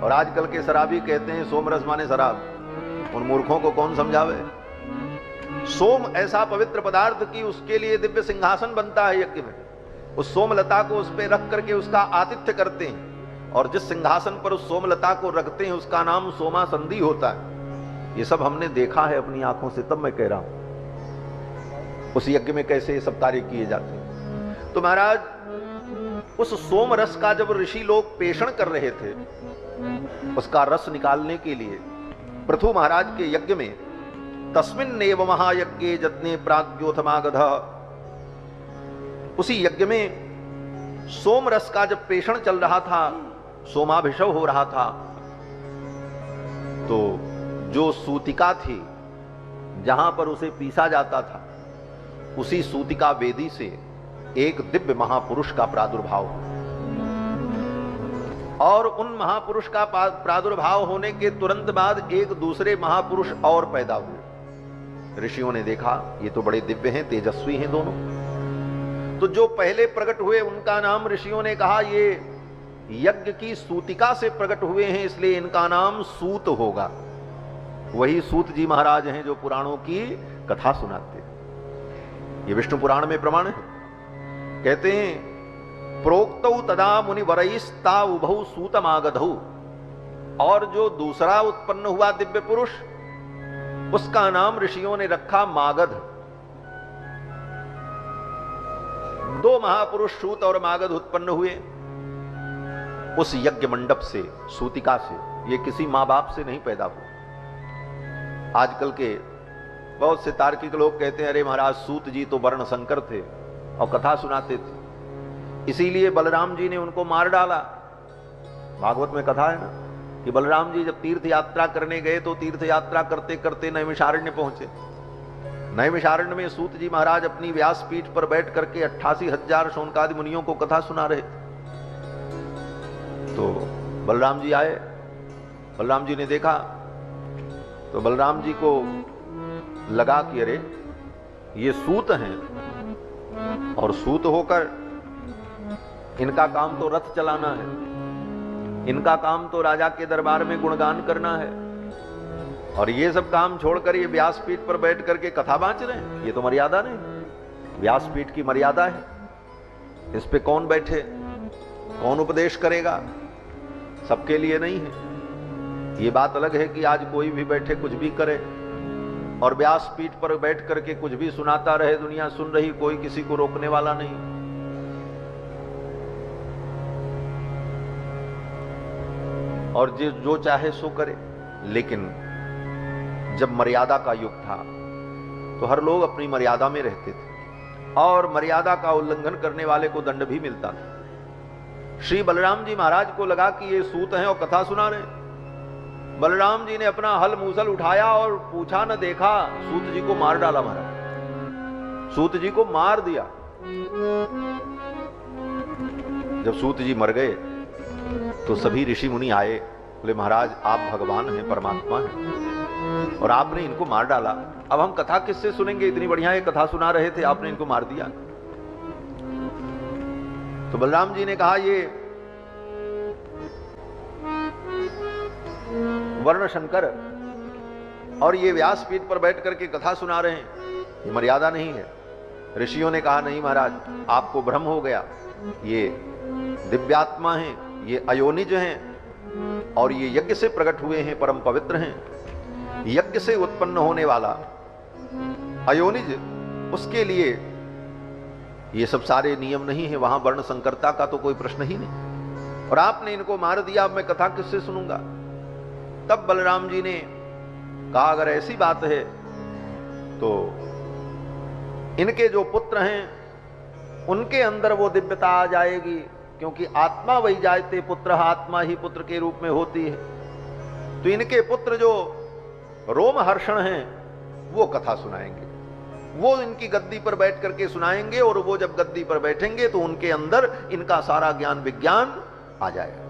और आजकल के शराबी कहते हैं सोमरस माने शराब। उन मूर्खों को कौन समझावे। सोम ऐसा पवित्र पदार्थ कि उसके लिए दिव्य सिंहासन बनता है यज्ञ में। उस सोमलता को उस पर रख करके उसका आतिथ्य करते हैं, और जिस सिंहासन पर उस सोमलता को रखते हैं उसका नाम सोमा संधि होता है। ये सब हमने देखा है अपनी आंखों से, तब मैं कह रहा हूं उस यज्ञ में कैसे ये सब कार्य किए जाते हैं। तो महाराज उस सोम रस का जब ऋषि लोग पेषण कर रहे थे, उसका रस निकालने के लिए पृथु महाराज के यज्ञ में तस्मिन्नेव महायज्ञे जज्ञे प्राज्ञोथमागध, उसी यज्ञ में सोम रस का जब पेषण चल रहा था, सोमाभिषव हो रहा था, तो जो सूतिका थी जहां पर उसे पीसा जाता था, उसी सूतिका वेदी से एक दिव्य महापुरुष का प्रादुर्भाव हुआ। और उन महापुरुष का प्रादुर्भाव होने के तुरंत बाद एक दूसरे महापुरुष और पैदा हुए। ऋषियों ने देखा ये तो बड़े दिव्य हैं, तेजस्वी हैं दोनों। तो जो पहले प्रकट हुए उनका नाम ऋषियों ने कहा ये यज्ञ की सूतिका से प्रकट हुए हैं, इसलिए इनका नाम सूत होगा। वही सूत जी महाराज हैं जो पुराणों की कथा सुनाते हैं। ये विष्णु पुराण में प्रमाण है। कहते हैं प्रोक्तौ तदा मुनि वरईस्ता उभौ सूतमागधौ, और जो दूसरा उत्पन्न हुआ दिव्य पुरुष उसका नाम ऋषियों ने रखा मागध। दो महापुरुष सूत और मागध उत्पन्न हुए उस यज्ञ मंडप से, सूतिका से। ये किसी मां बाप से नहीं पैदा हुआ। आजकल के बहुत से तार्किक लोग कहते हैं अरे महाराज सूत जी तो वर्ण शंकर थे और कथा सुनाते थे, इसीलिए बलराम जी ने उनको मार डाला। भागवत में कथा है ना कि बलराम जी जब तीर्थ यात्रा करने गए तो तीर्थ यात्रा करते करते नैमिषारण्य पहुंचे। नैमिषारण्य में सूत जी महाराज अपनी व्यासपीठ पर बैठ करके 88,000 शौनकादि मुनियों को कथा सुना रहे थे। तो बलराम जी आए, बलराम जी ने देखा तो बलराम जी को लगा कि अरे ये सूत हैं, और सूत होकर इनका काम तो रथ चलाना है, इनका काम तो राजा के दरबार में गुणगान करना है, और ये सब काम छोड़कर ये व्यासपीठ पर बैठ करके कथा बांच रहे हैं। ये तो मर्यादा नहीं, व्यासपीठ की मर्यादा है, इस पे कौन बैठे, कौन उपदेश करेगा, सबके लिए नहीं है। ये बात अलग है कि आज कोई भी बैठे कुछ भी करे और व्यासपीठ पर बैठ करके कुछ भी सुनाता रहे, दुनिया सुन रही, कोई किसी को रोकने वाला नहीं। और जो चाहे सो करे। लेकिन जब मर्यादा का युग था तो हर लोग अपनी मर्यादा में रहते थे, और मर्यादा का उल्लंघन करने वाले को दंड भी मिलता था। श्री बलराम जी महाराज को लगा कि ये सूत हैं और कथा सुना रहे। बलराम जी ने अपना हल मूसल उठाया और पूछा न देखा, सूत जी को मार डाला महाराज, सूत जी को मार दिया। जब सूत जी मर गए तो सभी ऋषि मुनि आए, बोले महाराज आप भगवान हैं, परमात्मा हैं, और आपने इनको मार डाला, अब हम कथा किससे सुनेंगे, इतनी बढ़िया ये कथा सुना रहे थे, आपने इनको मार दिया। तो बलराम जी ने कहा ये वर्ण शंकर और ये व्यासपीठ पर बैठ करके कथा सुना रहे हैं, ये मर्यादा नहीं है। ऋषियों ने कहा नहीं महाराज आपको भ्रम हो गया, ये दिव्यात्मा हैं, ये अयोनिज हैं, और ये यज्ञ से प्रकट हुए हैं, परम पवित्र हैं। यज्ञ से उत्पन्न होने वाला अयोनिज, उसके लिए ये सब सारे नियम नहीं है, वहां वर्ण संकरता का तो कोई प्रश्न ही नहीं, और आपने इनको मार दिया, अब मैं कथा किससे सुनूंगा। तब बलराम जी ने कहा अगर ऐसी बात है तो इनके जो पुत्र हैं उनके अंदर वो दिव्यता आ जाएगी, क्योंकि आत्मा वही जायते पुत्र, आत्मा ही पुत्र के रूप में होती है। तो इनके पुत्र जो रोमहर्षण हैं वो कथा सुनाएंगे, वो इनकी गद्दी पर बैठ करके सुनाएंगे, और वो जब गद्दी पर बैठेंगे तो उनके अंदर इनका सारा ज्ञान विज्ञान आ जाएगा।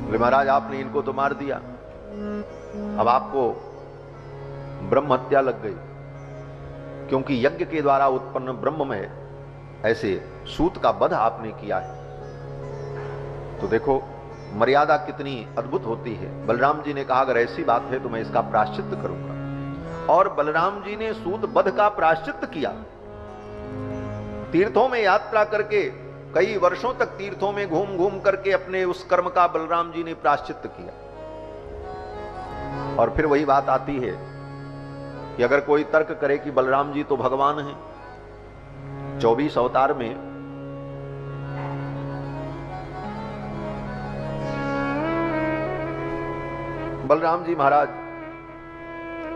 बोले महाराज आपने इनको तो मार दिया, अब आपको ब्रह्म हत्या लग गई, क्योंकि यज्ञ के द्वारा उत्पन्न ब्रह्म में ऐसे सूत का वध आपने किया है। तो देखो मर्यादा कितनी अद्भुत होती है। बलराम जी ने कहा अगर ऐसी बात है तो मैं इसका प्रायश्चित करूंगा। और बलराम जी ने सूत वध का प्रायश्चित किया। तीर्थों में यात्रा करके, कई वर्षों तक तीर्थों में घूम घूम करके अपने उस कर्म का बलराम जी ने प्रायश्चित किया। और फिर वही बात आती है कि अगर कोई तर्क करे कि बलराम जी तो भगवान हैं, 24 अवतार में बलराम जी महाराज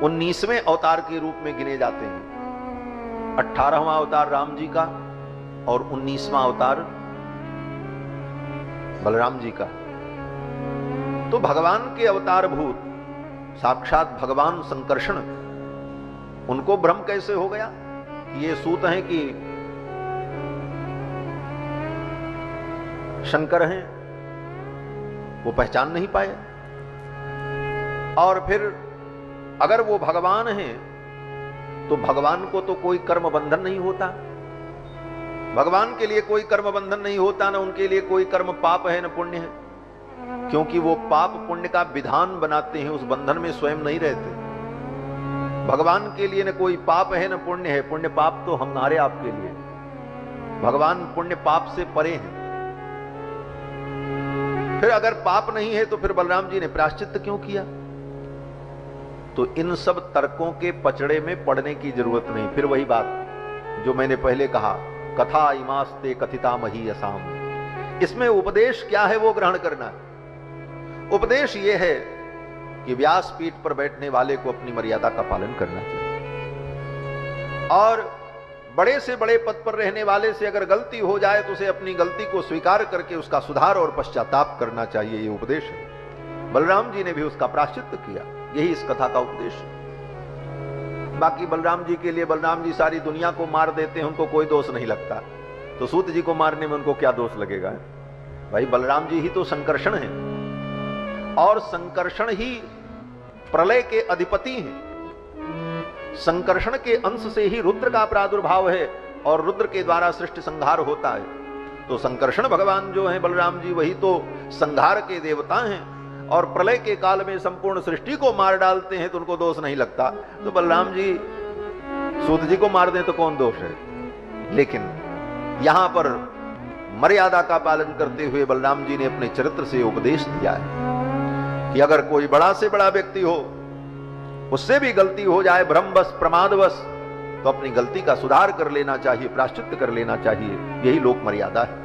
19वें अवतार के रूप में गिने जाते हैं। 18वां अवतार राम जी का और 19वां अवतार बलराम जी का। तो भगवान के अवतार भूत साक्षात भगवान संकर्षण, उनको भ्रम कैसे हो गया कि ये सूत हैं कि शंकर हैं, वो पहचान नहीं पाए। और फिर अगर वो भगवान हैं तो भगवान को तो कोई कर्म बंधन नहीं होता, भगवान के लिए कोई कर्म बंधन नहीं होता, ना उनके लिए कोई कर्म पाप है न पुण्य है, क्योंकि वो पाप पुण्य का विधान बनाते हैं, उस बंधन में स्वयं नहीं रहते। भगवान के लिए न कोई पाप है न पुण्य है, पुण्य पाप तो हमारे आपके लिए, भगवान पुण्य पाप से परे हैं। फिर अगर पाप नहीं है तो फिर बलराम जी ने प्रायश्चित क्यों किया? तो इन सब तर्कों के पचड़े में पड़ने की जरूरत नहीं। फिर वही बात जो मैंने पहले कहा, कथा इमास्ते कथिता मही असाम, इसमें उपदेश क्या है वो ग्रहण करना है। उपदेश ये है कि व्यासपीठ पर बैठने वाले को अपनी मर्यादा का पालन करना चाहिए, और बड़े से बड़े पद पर रहने वाले से अगर गलती हो जाए तो उसे अपनी गलती को स्वीकार करके उसका सुधार और पश्चाताप करना चाहिए। ये उपदेश है। बलराम जी ने भी उसका प्रायश्चित किया, यही इस कथा का उपदेश है। बाकी बलराम जी के लिए, बलराम जी सारी दुनिया को मार देते हैं, उनको कोई दोष नहीं लगता, तो सूत जी को मारने में उनको क्या दोष लगेगा? भाई बलराम जी ही तो संकर्षण है, और संकर्षण ही प्रलय के अधिपति हैं। संकर्षण के अंश से ही रुद्र का प्रादुर्भाव है, और रुद्र के द्वारा सृष्टि संहार होता है। तो संकर्षण भगवान जो हैं बलराम जी, वही तो संहार के देवता हैं, और प्रलय के काल में संपूर्ण सृष्टि को मार डालते हैं, तो उनको दोष नहीं लगता। तो बलराम जी सूत जी को मार दें तो कौन दोष है? लेकिन यहां पर मर्यादा का पालन करते हुए बलराम जी ने अपने चरित्र से उपदेश दिया है कि अगर कोई बड़ा से बड़ा व्यक्ति हो, उससे भी गलती हो जाए भ्रमवश प्रमादवश, तो अपनी गलती का सुधार कर लेना चाहिए, प्रायश्चित कर लेना चाहिए। यही लोक मर्यादा है।